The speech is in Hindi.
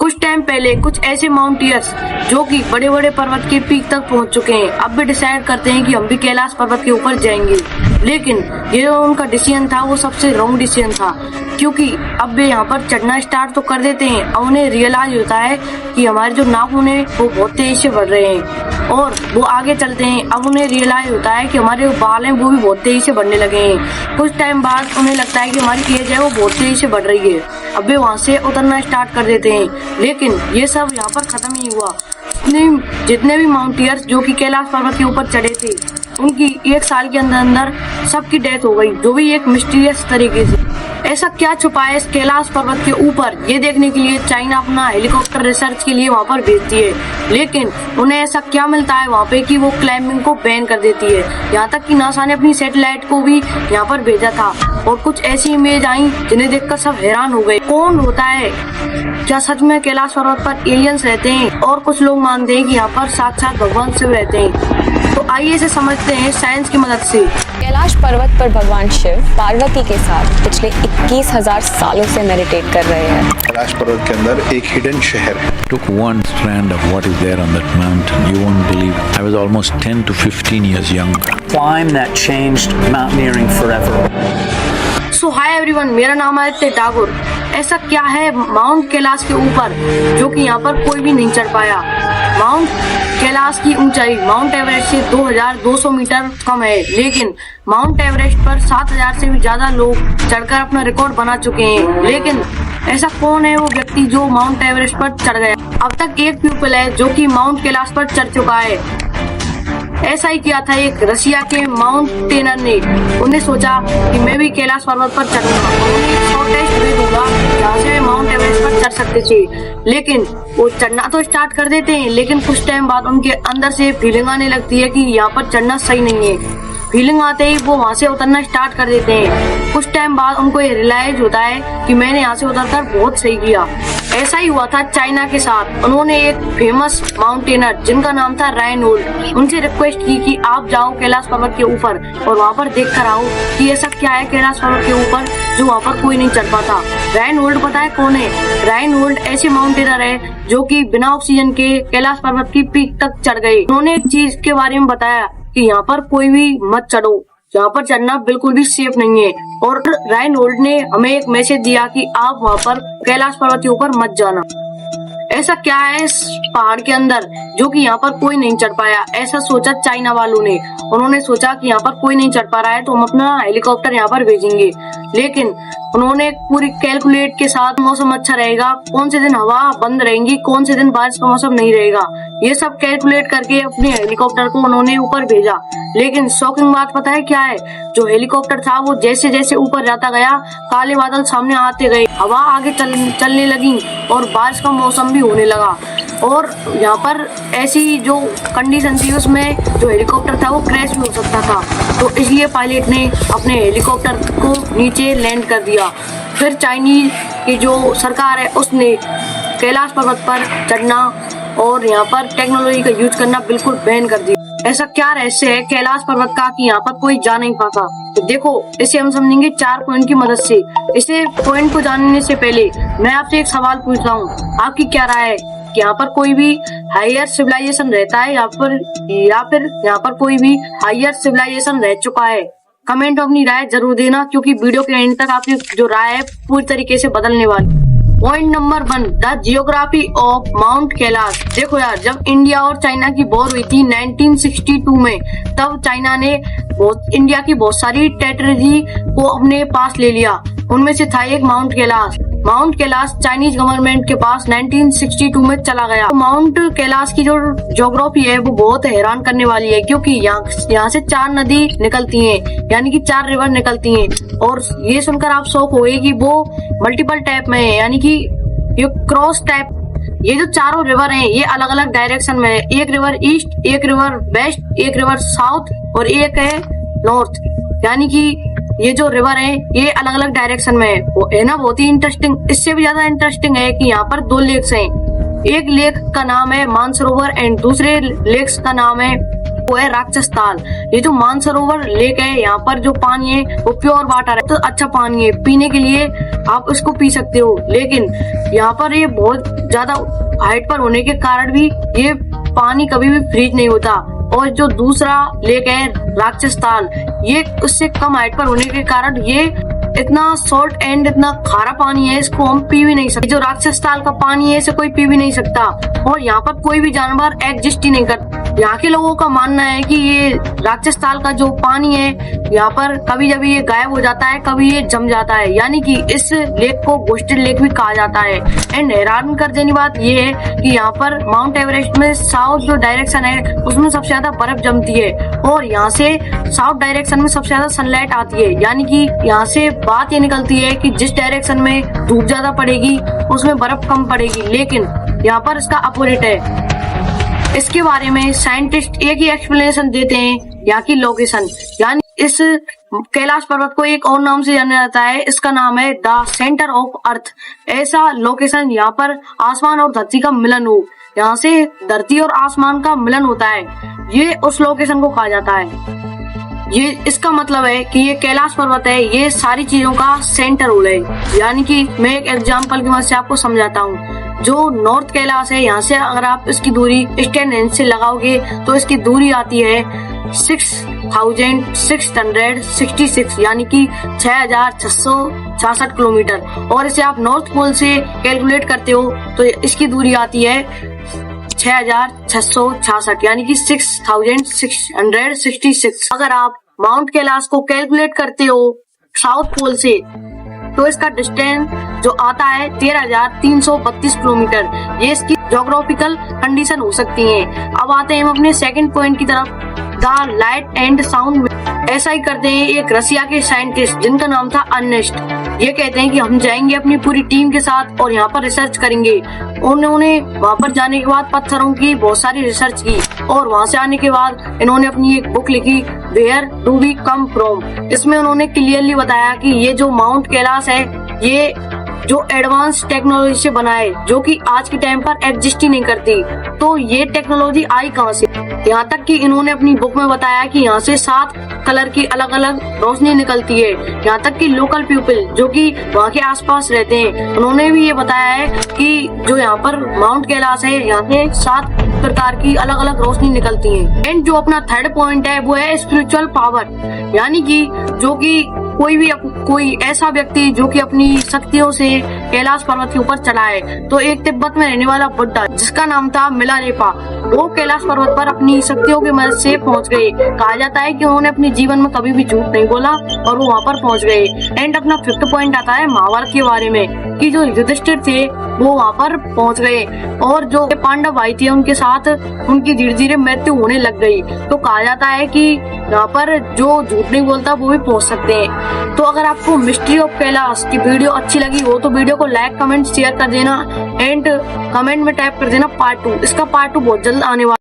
कुछ टाइम पहले कुछ ऐसे माउंटेनियर्स जो कि बड़े बड़े पर्वत के पीक तक पहुंच चुके हैं अब भी डिसाइड करते हैं कि हम भी कैलाश पर्वत के ऊपर जाएंगे, लेकिन ये जो उनका डिसीजन था वो सबसे रॉन्ग डिसीजन था, क्योंकि अब वे यहाँ पर चढ़ना स्टार्ट तो कर देते हैं। अब उन्हें रियलाइज होता है कि हमारे जो नाखून है वो बहुत तेजी से बढ़ रहे हैं और वो आगे चलते हैं। अब उन्हें रियलाइज होता है कि हमारे जो बाल हैं वो भी बहुत तेजी से बढ़ने लगे हैं। कुछ टाइम बाद उन्हें लगता है कि हमारी एज है वो बहुत तेजी से बढ़ रही है। अब वे वहाँ से उतरना स्टार्ट कर देते हैं, लेकिन ये सब यहाँ पर खत्म नहीं हुआ। जितने भी माउंटेनियर्स जो कि कैलाश पर्वत के ऊपर चढ़े थे उनकी 1 साल के अंदर अंदर सबकी डेथ हो गई, जो भी एक मिस्टीरियस तरीके से। ऐसा क्या छुपा है इस कैलाश पर्वत के ऊपर, ये देखने के लिए चाइना अपना हेलीकॉप्टर रिसर्च के लिए वहाँ पर भेजती है, लेकिन उन्हें ऐसा क्या मिलता है वहाँ पे कि वो क्लाइंबिंग को बैन कर देती है। यहाँ तक कि नासा ने अपनी सैटेलाइट को भी यहाँ पर भेजा था और कुछ ऐसी इमेज आई जिन्हें देखकर सब हैरान हो गए। कौन होता है, क्या सच में कैलाश पर्वत पर एलियंस रहते हैं? और कुछ लोग मानते हैं कि यहाँ पर साक्षात भगवान शिव रहते हैं। तो आइए इसे समझते हैं साइंस की मदद से। कैलाश पर्वत पर भगवान शिव पार्वती के साथ पिछले 21,000 सालों से मेडिटेट कर रहे हैं। कैलाश पर्वत के अंदर एक हिडन शहर है। Took one strand of what is there on that mountain. You won't believe. I was almost 10 to 15 years younger. Climb that changed mountaineering forever. So hi everyone, मेरा नाम है आदित्य ठाकुर। ऐसा क्या है माउंट कैलाश के ऊपर जो कि यहाँ पर कोई भी नहीं चढ़ पाया? माउंट कैलाश की ऊंचाई माउंट एवरेस्ट से 2200 मीटर कम है, लेकिन माउंट एवरेस्ट पर 7000 से भी ज्यादा लोग चढ़कर अपना रिकॉर्ड बना चुके हैं। लेकिन ऐसा कौन है वो व्यक्ति जो माउंट एवरेस्ट पर चढ़ गया? अब तक एक पीपल है जो कि माउंट कैलाश पर चढ़ चुका है। ऐसा ही किया था एक रशिया के माउंटेनर ने। उन्हें सोचा कि मैं भी कैलाश पर्वत पर चढ़ूंगा, उन्होंने एक शॉर्टेस्ट वे ढूंढा जहाँ से माउंट एवरेस्ट पर चढ़ सकते थे। लेकिन वो चढ़ना तो स्टार्ट कर देते हैं, लेकिन कुछ टाइम बाद उनके अंदर से फीलिंग आने लगती है कि यहाँ पर चढ़ना सही नहीं है। फीलिंग आते ही वो वहाँ से उतरना स्टार्ट कर देते हैं। कुछ टाइम बाद उनको ये रियलाइज होता है कि मैंने यहाँ से उतरकर बहुत सही किया। ऐसा ही हुआ था चाइना के साथ। उन्होंने एक फेमस माउंटेनर जिनका नाम था रायनोल्ड, उनसे रिक्वेस्ट की कि आप जाओ कैलाश पर्वत के ऊपर और वहाँ पर देख कर आओ कि ऐसा क्या है कैलाश पर्वत के ऊपर जो वहाँ पर कोई नहीं चढ़ पाता। रायनोल्ड पता है कौन है? रायनोल्ड ऐसे माउंटेनर है जो कि बिना ऑक्सीजन के कैलाश पर्वत की पीक तक चढ़ गए। उन्होंने एक चीज के बारे में बताया कि यहाँ पर कोई भी मत चढ़ो, यहाँ पर चढ़ना बिल्कुल भी सेफ नहीं है। और रायनोल्ड ने हमें एक मैसेज दिया कि आप वहाँ पर कैलाश पर्वत के ऊपर मत जाना। ऐसा क्या है इस पहाड़ के अंदर जो कि यहाँ पर कोई नहीं चढ़ पाया? ऐसा सोचा चाइना वालों ने। उन्होंने सोचा कि यहाँ पर कोई नहीं चढ़ पा रहा है तो हम अपना हेलीकॉप्टर यहाँ पर भेजेंगे, लेकिन उन्होंने पूरी कैलकुलेट के साथ मौसम अच्छा रहेगा, कौन से दिन हवा बंद रहेंगी, कौन से दिन बारिश का मौसम नहीं रहेगा, ये सब कैलकुलेट करके अपने हेलीकॉप्टर को उन्होंने ऊपर भेजा। लेकिन शॉकिंग बात पता है क्या है? जो हेलीकॉप्टर था वो जैसे जैसे ऊपर जाता गया काले बादल सामने आते गए, हवा आगे चलने लगी और बारिश का मौसम भी होने लगा। और यहाँ पर ऐसी जो कंडीशन थी उसमें जो हेलीकॉप्टर था वो क्रैश भी हो सकता था, तो इसलिए पायलट ने अपने हेलीकॉप्टर को नीचे लैंड कर दिया। फिर चाइनीज की जो सरकार है उसने कैलाश पर्वत पर चढ़ना और यहाँ पर टेक्नोलॉजी का यूज करना बिल्कुल बैन कर दिया। ऐसा क्या रहस्य है कैलाश पर्वत का कि यहाँ पर कोई जा नहीं पाता? तो देखो, इसे हम समझेंगे 4 पॉइंट की मदद से। इसे पॉइंट को जानने से पहले मैं आपसे एक सवाल पूछता हूँ, आपकी क्या राय है कि यहाँ पर कोई भी हायर सिविलाइजेशन रहता है या फिर यहाँ पर कोई भी हायर सिविलाइजेशन रह चुका है? कमेंट में अपनी राय जरूर देना, क्योंकि वीडियो के एंड तक आपकी जो राय है पूरी तरीके से बदलने वाली। Point number 1, the geography of mount Kailash. देखो यार, जब इंडिया और चाइना की वॉर हुई थी 1962 में, तब चाइना ने इंडिया की बहुत सारी टेरिटरी को अपने पास ले लिया। उनमें से था एक mount Kailash. Mount Kailash Chinese government के पास 1962 में चला गया। माउंट कैलाश की जो ज्योग्राफी है वो बहुत हैरान करने वाली है, क्योंकि यहाँ से 4 नदी निकलती हैं, यानी कि 4 रिवर निकलती हैं। और ये सुनकर आप शौक होंगे कि वो मल्टीपल टाइप में है, यानी कि ये क्रॉस टाइप। ये जो चारों रिवर हैं ये अलग अलग डायरेक्शन में है। एक रिवर ईस्ट, एक रिवर वेस्ट, एक रिवर साउथ और एक है नॉर्थ, यानी कि ये जो रिवर है ये अलग अलग डायरेक्शन में है। वो है ना बहुत ही इंटरेस्टिंग। इससे भी ज्यादा इंटरेस्टिंग है कि यहाँ पर 2 लेक्स हैं। एक लेक का नाम है मानसरोवर एंड दूसरे लेक्स का नाम है वो है राक्षस ताल। ये जो मानसरोवर लेक है, यहाँ पर जो पानी है वो प्योर वाटर है, तो अच्छा पानी है, पीने के लिए आप इसको पी सकते हो। लेकिन यहाँ पर ये बहुत ज्यादा हाइट पर होने के कारण भी ये पानी कभी भी फ्रीज नहीं होता। और जो दूसरा लेक है राक्षस ताल, ये उससे कम हाइट पर होने के कारण ये इतना सॉल्ट एंड इतना खारा पानी है, इसको हम पी भी नहीं सकते। जो राक्षस ताल का पानी है इसे कोई पी भी नहीं सकता, और यहाँ पर कोई भी जानवर एग्जिस्ट ही नहीं करता। यहाँ के लोगों का मानना है कि ये राक्षस ताल का जो पानी है यहाँ पर कभी कभी ये गायब हो जाता है, कभी ये जम जाता है, यानी कि इस लेक को घोस्टेड लेक भी कहा जाता है। एंड हैरान कर देने बात ये है कि यहाँ पर माउंट एवरेस्ट में साउथ जो डायरेक्शन है उसमें सबसे ज्यादा बर्फ जमती है, और यहाँ से साउथ डायरेक्शन में सबसे ज्यादा सनलाइट आती है। यानी कि यहाँ से बात ये निकलती है कि जिस डायरेक्शन में धूप ज्यादा पड़ेगी उसमें बर्फ कम पड़ेगी, लेकिन यहाँ पर इसका अपोजिट है। इसके बारे में साइंटिस्ट एक ही एक्सप्लेनेशन देते हैं, यहाँ की लोकेशन, यानी इस कैलाश पर्वत को एक और नाम से जाना जाता है, इसका नाम है द सेंटर ऑफ अर्थ। ऐसा लोकेशन यहाँ पर आसमान और धरती का मिलन हो, यहाँ से धरती और आसमान का मिलन होता है, ये उस लोकेशन को कहा जाता है। ये इसका मतलब है कि ये कैलाश पर्वत है, ये सारी चीजों का सेंटर हो गए। यानी कि मैं एक एग्जांपल की मदद से आपको समझाता हूँ। जो नॉर्थ कैलाश है, यहाँ से अगर आप इसकी दूरी स्टैंड एंड से लगाओगे तो इसकी दूरी आती है 6666, यानी कि 6666 किलोमीटर। और इसे आप नॉर्थ पोल से कैलकुलेट करते हो तो इसकी दूरी आती है 6666, यानी कि 6666। अगर आप माउंट कैलाश को कैलकुलेट करते हो साउथ पोल से तो इसका डिस्टेंस जो आता है 13,332 किलोमीटर। ये इसकी ज्योग्राफिकल कंडीशन हो सकती है। अब आते हैं हम अपने सेकंड पॉइंट की तरफ, द लाइट एंड साउंड। ऐसा ही करते हैं एक रसिया के साइंटिस्ट जिनका नाम था अर्नेस्ट। ये कहते हैं कि हम जाएंगे अपनी पूरी टीम के साथ और यहाँ पर रिसर्च करेंगे। उन्होंने वहाँ पर जाने के बाद पत्थरों की बहुत सारी रिसर्च की, और वहाँ से आने के बाद इन्होंने अपनी एक बुक लिखी, where do we come from. इसमें उन्होंने क्लियरली बताया कि ये जो माउंट कैलाश है ये जो एडवांस टेक्नोलॉजी से बना है, जो कि आज के टाइम पर एग्जिस्ट ही नहीं करती। तो ये टेक्नोलॉजी आई कहाँ से? यहाँ तक कि इन्होंने अपनी बुक में बताया कि यहाँ से 7 कलर की अलग अलग रोशनी निकलती है। यहाँ तक कि लोकल पीपल जो कि वहाँ के आसपास रहते हैं, उन्होंने भी ये बताया है कि जो यहाँ पर माउंट कैलाश है यहाँ से 7 प्रकार की अलग अलग रोशनी निकलती है। एंड जो अपना थर्ड पॉइंट है वो है स्पिरिचुअल पावर, यानी कि जो कि कोई ऐसा व्यक्ति जो कि अपनी शक्तियों से कैलाश पर्वत के ऊपर चला है। तो एक तिब्बत में रहने वाला बुद्धा जिसका नाम था मिलारेपा, वो कैलाश पर्वत पर अपनी शक्तियों की मदद से पहुंच गए। कहा जाता है कि उन्होंने अपने जीवन में कभी भी झूठ नहीं बोला और वो वहाँ पर पहुंच गए। एंड अपना फिफ्थ पॉइंट आता है महाभारत के बारे में, कि जो युधिष्ठिर थे वो वहाँ पर पहुंच गए, और जो पांडव भाई थे उनके साथ उनकी धीरे धीरे मृत्यु होने लग गई। तो कहा जाता है कि यहाँ पर जो झूठ नहीं बोलता वो भी पहुंच सकते हैं। तो अगर आपको मिस्ट्री ऑफ कैलाश की वीडियो अच्छी लगी हो तो वीडियो को लाइक, कमेंट, शेयर कर देना, एंड कमेंट में टाइप कर देना पार्ट 2। इसका पार्ट 2 बहुत जल्द आने वाला।